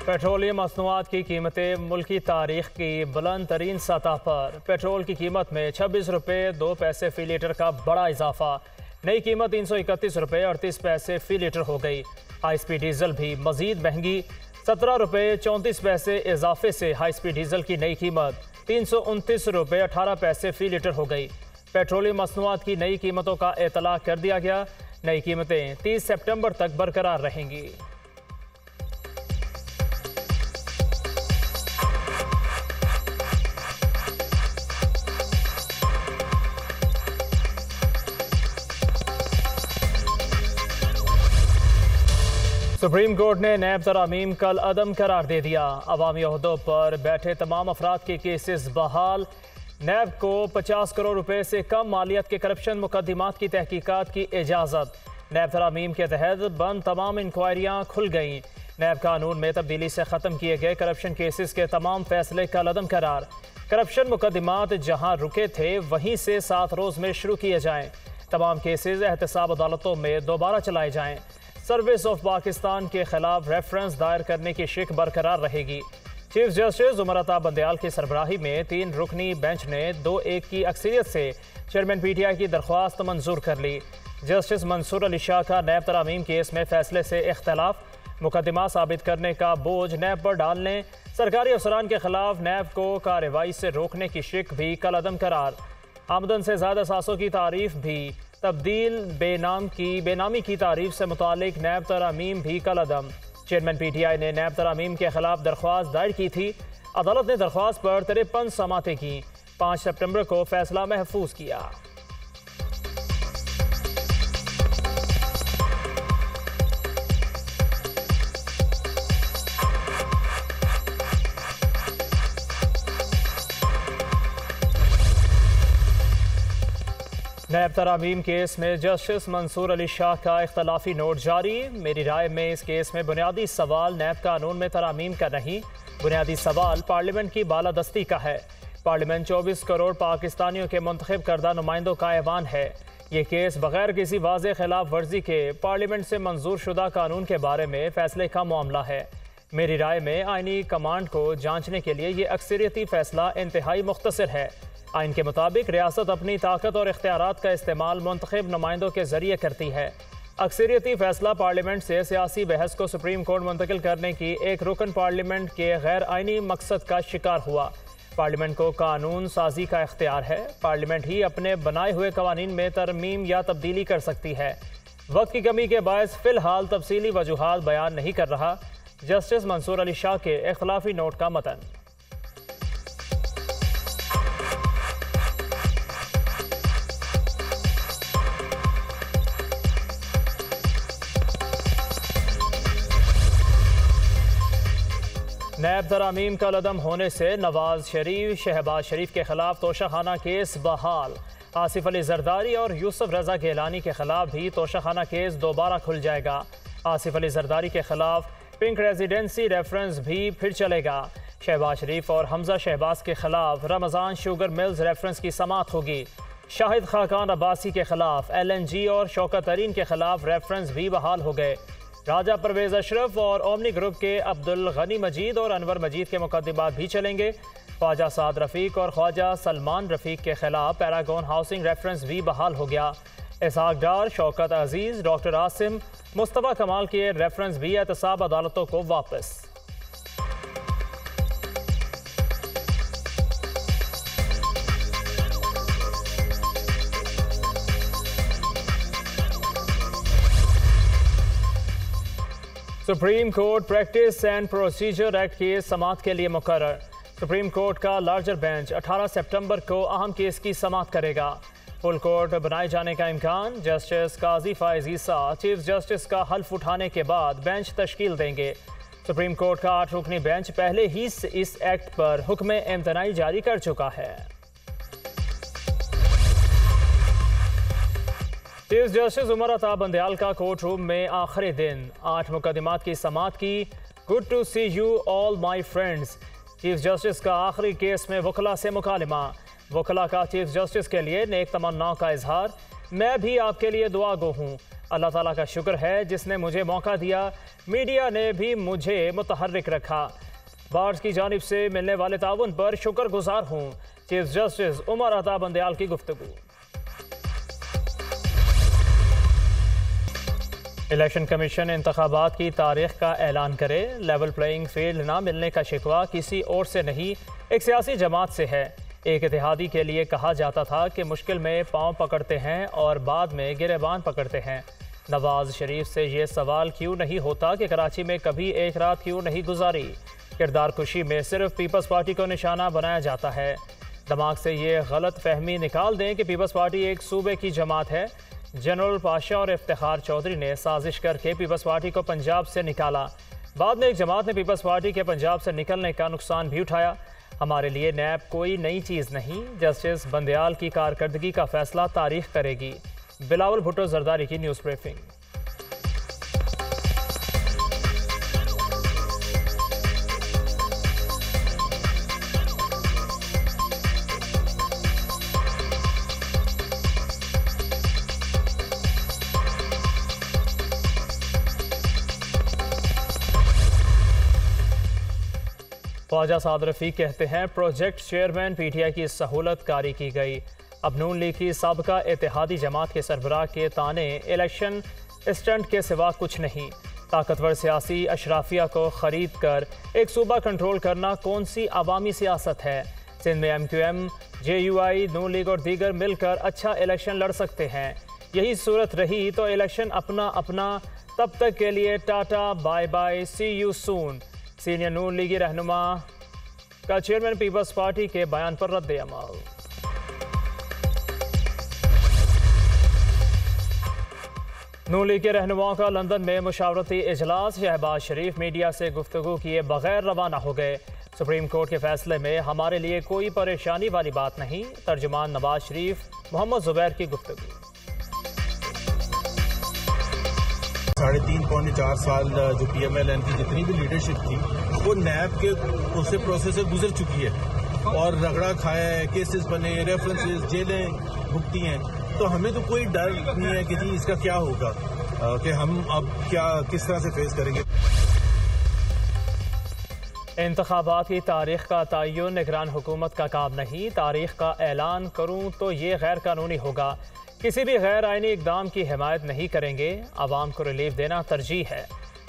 Petroleum मसनूआत की कीमतें मुल्की तारीख की बुलंद तरीन सतह पर। पेट्रोल की कीमत में 26 रुपये 2 पैसे फ़ी लीटर का बड़ा इजाफा। नई कीमत 331 रुपये 38 पैसे फ़ी लीटर हो गई। हाई स्पीड डीजल भी मजीद महंगी। 17 रुपये 34 पैसे इजाफे से हाई स्पीड डीजल की नई कीमत 329 रुपये 18 पैसे फ़ी लीटर हो गई। पेट्रोलियम मसनूआत की नई कीमतों का एतला कर दिया गया। नई कीमतें 30 सितंबर तक बरकरार रहेंगी। सुप्रीम कोर्ट ने नैब तरामीम कल अदम करार दे दिया। अवामी ओहदों पर बैठे तमाम अफराद के केसेस बहाल। नैब को 50 करोड़ रुपए से कम मालियत के करप्शन मुकदमात की तहकीकात की इजाज़त। नैब तरामीम के तहत बंद तमाम इंक्वायरियाँ खुल गईं। नैब कानून में तब्दीली से ख़त्म किए गए करप्शन केसेस के तमाम फैसले कल अदम करार। करप्शन मुकदमात जहाँ रुके थे वहीं से 7 रोज़ में शुरू किए जाएँ। तमाम केसेस एहतसाब अदालतों में दोबारा चलाए जाएँ। सर्विस ऑफ पाकिस्तान के खिलाफ रेफरेंस दायर करने की शिक बरकरार रहेगी। चीफ जस्टिस उमर अता बंदयाल की सरबराही में 3 रुकनी बेंच ने 2-1 की अक्सरियत से चेयरमैन PTI की दरख्वास्त मंजूर कर ली। जस्टिस मंसूर अली शाह का नैब तरामीम केस में फैसले से इख्तलाफ। मुकदमा साबित करने का बोझ नैब पर डालने, सरकारी अफसरान के खिलाफ नैब को कार्रवाई से रोकने की शिक भी कल अदम करार। आमदन से ज़्यादा सासों की तारीफ भी तब्दील। बेनामी की तारीफ से मुतालिक नैब तरामीम भी कल अदम। चेयरमैन PTI ने नैब तरामीम के खिलाफ दरख्वास्त दायर की थी। अदालत ने दरख्वास्त पर 53 समातें की। 5 सितंबर को फैसला महफूज किया। नैब तरामीम केस में जस्टिस मंसूर अली शाह का इख्तलाफी नोट जारी। मेरी राय में इस केस में बुनियादी सवाल नैब कानून में तरामीम का नहीं, बुनियादी सवाल पार्लियामेंट की बालादस्ती का है। पार्लियामेंट 24 करोड़ पाकिस्तानियों के मुंतखब करदा नुमाइंदों का ऐवान है। ये केस बगैर किसी वाज़ेह खिलाफ वर्जी के पार्लियामेंट से मंजूर शुदा कानून के बारे में फैसले का मामला है। मेरी राय में आइनी कमांड को जांचने के लिए ये अक्सरियती फैसला इंतहाई मुख्तसर है। आइन के मुताबिक रियासत अपनी ताकत और इख्तियारात का इस्तेमाल मुंतखब नुमाइंदों के जरिए करती है। अक्सरियती फैसला पार्लियामेंट से सियासी बहस को सुप्रीम कोर्ट मुंतकिल करने की एक रुकन पार्लियामेंट के गैर आइनी मकसद का शिकार हुआ। पार्लियामेंट को कानून साजी का इख्तियार है। पार्लियामेंट ही अपने बनाए हुए कवानीन में तरमीम या तब्दीली कर सकती है। वक्त की कमी के बायस फिलहाल तफसीली वजूहात बयान नहीं कर रहा। जस्टिस मंसूर अली शाह के इख्तलाफी नोट का मतन। नैब तरामीम का अदम होने से नवाज शरीफ, शहबाज शरीफ के खिलाफ तोशाखाना केस बहाल। आसिफ अली जरदारी और यूसुफ रजा गिलानी के खिलाफ भी तोशाखाना केस दोबारा खुल जाएगा। आसिफ अली जरदारी के खिलाफ पिंक रेजिडेंसी रेफरेंस भी फिर चलेगा। शहबाज शरीफ और हमजा शहबाज के खिलाफ रमज़ान शुगर मिल्स रेफरेंस की समाअत होगी। शाहिद खाकान अब्बासी के खिलाफ LNG और शौकत तरीन के खिलाफ रेफरेंस भी बहाल हो गए। राजा परवेज अशरफ और ओमनी ग्रुप के अब्दुल गनी मजीद और अनवर मजीद के मुकदमात भी चलेंगे। ख्वाजा साद रफ़ीक और ख्वाजा सलमान रफ़ीक के खिलाफ पैरागॉन हाउसिंग रेफरेंस भी बहाल हो गया। इसहाक डार, शौकत अजीज़, डॉक्टर आसिम, मुस्तफ़ा कमाल के रेफरेंस भी एहतसाब अदालतों को वापस। Supreme court practice and procedure act की समाअत के लिए मुकर्रर। सुप्रीम कोर्ट का लार्जर बेंच 18 सितंबर को अहम केस की समाअत करेगा। फुल कोर्ट बनाए जाने का इम्कान। जस्टिस काजी फायज ईसा चीफ जस्टिस का हल्फ उठाने के बाद बेंच तश्कील देंगे। सुप्रीम कोर्ट का 8 रुकनी बेंच पहले ही इस एक्ट पर हुक्म इम्तनाई जारी कर चुका है। चीफ जस्टिस उमर अता बंदयाल का कोर्ट रूम में आखिरी दिन 8 मुकदमात की समाअत की। Good to see you all my friends. Chief justice का आखिरी केस में वकला से मुकालमा। वकला का चीफ जस्टिस के लिए नेक तमन्नाओं का इजहार। मैं भी आपके लिए दुआ गो हूँ। अल्लाह ताला का शुक्र है जिसने मुझे मौका दिया। मीडिया ने भी मुझे मुतहर्रिक रखा। बार्स की जानिब से मिलने वाले ताउन पर शुक्रगुजार हूँ। चीफ जस्टिस उमर अता बंदयाल की गुफ्तगू। इलेक्शन कमीशन इंतखाबात की तारीख का ऐलान करे। लेवल प्लेइंग फील्ड ना मिलने का शिकवा किसी और से नहीं, एक सियासी जमात से है। एक इत्तेहादी के लिए कहा जाता था कि मुश्किल में पांव पकड़ते हैं और बाद में गिरेबान पकड़ते हैं। नवाज शरीफ से ये सवाल क्यों नहीं होता कि कराची में कभी एक रात क्यों नहीं गुजारी। किरदार कुशी में सिर्फ पीपल्स पार्टी को निशाना बनाया जाता है। दिमाग से ये गलत फहमी निकाल दें कि पीपल्स पार्टी एक सूबे की जमात है। जनरल पाशा और इफ्तिखार चौधरी ने साजिश करके पीपल्स पार्टी को पंजाब से निकाला। बाद में एक जमात ने पीपल्स पार्टी के पंजाब से निकलने का नुकसान भी उठाया। हमारे लिए नैब कोई नई चीज़ नहीं। जस्टिस बंदयाल की कारकर्दगी का फैसला तारीख करेगी। बिलावल भुट्टो जरदारी की न्यूज़ ब्रीफिंग। ख्वाजा साद रफीक कहते हैं प्रोजेक्ट चेयरमैन पीटीआई की सहूलत कारी की गई। अब नून लीग की साबका इत्तेहादी जमात के सरबराह के ताने इलेक्शन स्टंट के सिवा कुछ नहीं। ताकतवर सियासी अशराफिया को खरीद कर एक सूबा कंट्रोल करना कौन सी अवामी सियासत है। सिंध में MQM, JUI, नून लीग और दीगर मिलकर अच्छा इलेक्शन लड़ सकते हैं। यही सूरत रही तो इलेक्शन अपना अपना। तब तक के लिए tata bye bye, see you soon. Senior नून लीगी रहनुमा का चेयरमैन पीपल्स पार्टी के बयान पर रद्द अमल। नून लीग के रहनुमाओं का लंदन में मुशावरती इजलास। शहबाज शरीफ मीडिया से गुफ्तगू किए बगैर रवाना हो गए। सुप्रीम कोर्ट के फैसले में हमारे लिए कोई परेशानी वाली बात नहीं। तर्जुमान नवाज शरीफ मोहम्मद जुबैर की गुफ्तगू। 3.5 पौने 4 साल जो PMLN की जितनी भी लीडरशिप थी वो नैब के उससे प्रोसेस से गुजर चुकी है और रगड़ा खाया है, केसेस बने, रेफरेंसेस, जेलें भुगती हैं। तो हमें तो कोई डर नहीं है कि जी इसका क्या होगा, कि हम अब क्या किस तरह से फेस करेंगे। इंतखाबात की तारीख का तयन निगरान हुकूमत का काम नहीं। तारीख का ऐलान करूं तो ये गैर कानूनी होगा। किसी भी गैर आइनी इकदाम की हिमायत नहीं करेंगे। आवाम को रिलीफ देना तरजीह है।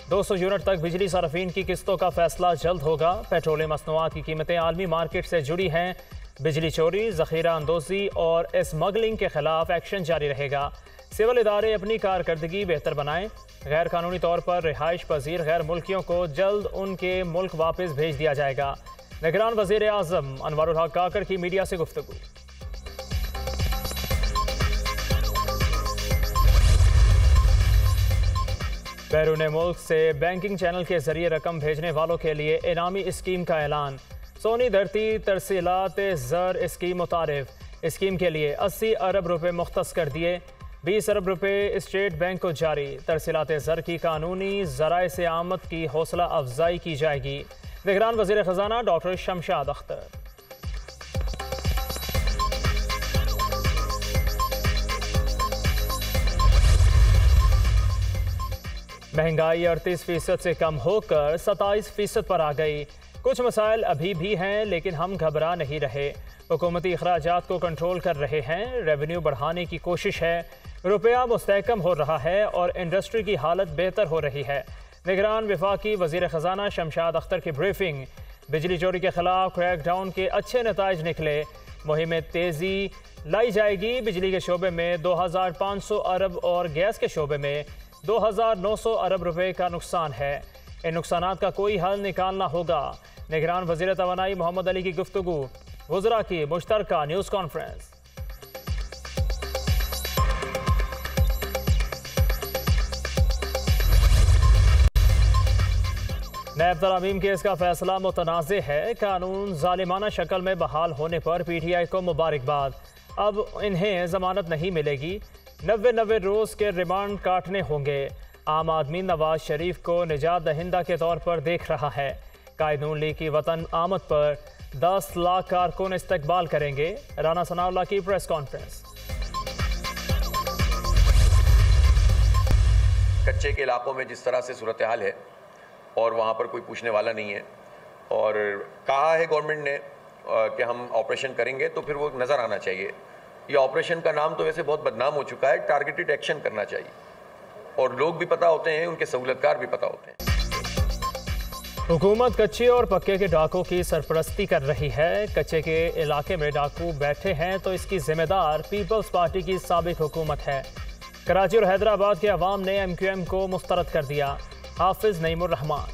200 यूनिट तक बिजली सार्फिन की किस्तों का फैसला जल्द होगा। पेट्रोलियम मसनूआत की कीमतें आलमी मार्केट से जुड़ी हैं। बिजली चोरी, ज़ख़ीरा अंदोज़ी और स्मगलिंग के खिलाफ एक्शन जारी रहेगा। सिविल इदारे अपनी कारकर्दगी बेहतर बनाएं। गैर कानूनी तौर पर रिहाइश पजीर गैर मुल्कियों को जल्द उनके मुल्क वापस भेज दिया जाएगा। निगरान वज़ीर आज़म अनवारुल हक काकर की मीडिया से गुफ्तगू। बैरून मुल्क से बैंकिंग चैनल के जरिए रकम भेजने वालों के लिए इनामी स्कीम का ऐलान। सोनी धरती तरसीलात ज़र स्कीम मुतारिफ। स्कीम के लिए 80 अरब रुपए मुख्तस कर दिए। 20 अरब रुपए स्टेट बैंक को जारी। तरसीलात ज़र की कानूनी ज़राए से आमद की हौसला अफजाई की जाएगी। निगरान वज़ीर ख़जाना डॉक्टर शमशाद अख्तर। महंगाई 38% से कम होकर 27% पर आ गई। कुछ मसाइल अभी भी हैं लेकिन हम घबरा नहीं रहे। हुकूमती अखराजात को कंट्रोल कर रहे हैं। रेवेन्यू बढ़ाने की कोशिश है। रुपया मुस्तहकम हो रहा है और इंडस्ट्री की हालत बेहतर हो रही है। निगरान वफाकी वज़ीर ख़जाना शमशाद अख्तर की ब्रीफिंग। बिजली चोरी के खिलाफ क्रैकडाउन के अच्छे नताइज निकले। मुहिम में तेज़ी लाई जाएगी। बिजली के शोबे में 2500 अरब और गैस के शोबे में 2900 अरब रुपए का नुकसान है। इन नुकसानात का कोई हल निकालना होगा। निगरान वज़ीर तवानाई मोहम्मद अली की गुफ्तगू। वज़रा की मुश्तरका न्यूज़ कॉन्फ्रेंस। नैब तरामीम केस का फैसला मुतनाज़े है। कानून जालिमाना शक्ल में बहाल होने पर PTI को मुबारकबाद। अब इन्हें जमानत नहीं मिलेगी। 90 रोज़ के रिमांड काटने होंगे। आम आदमी नवाज शरीफ को निजात दहिंदा के तौर पर देख रहा है। कायद नून लीग की वतन आमद पर 10 लाख कारकुन इस्तकबाल करेंगे। राना सनाउल्लाह की प्रेस कॉन्फ्रेंस। कच्चे के इलाकों में जिस तरह से सूरत हाल है और वहाँ पर कोई पूछने वाला नहीं है, और कहा है गवर्नमेंट ने कि हम ऑपरेशन करेंगे, तो फिर वो नज़र आना चाहिए। ये ऑपरेशन का नाम तो वैसे बहुत बदनाम हो चुका है, टारगेटेड एक्शन करना चाहिए, और लोग भी पता होते हैं, उनके सहूलतकार भी पता होते हैं। हुकूमत कच्चे और पक्के के डाकों की सरपरस्ती कर रही है। कच्चे के इलाके में डाकू बैठे हैं तो इसकी जिम्मेदार पीपल्स पार्टी की साबिक हुकूमत है। कराची और हैदराबाद के अवाम ने MQM को मुस्तरद कर दिया। हाफिज नईमुर रहमान।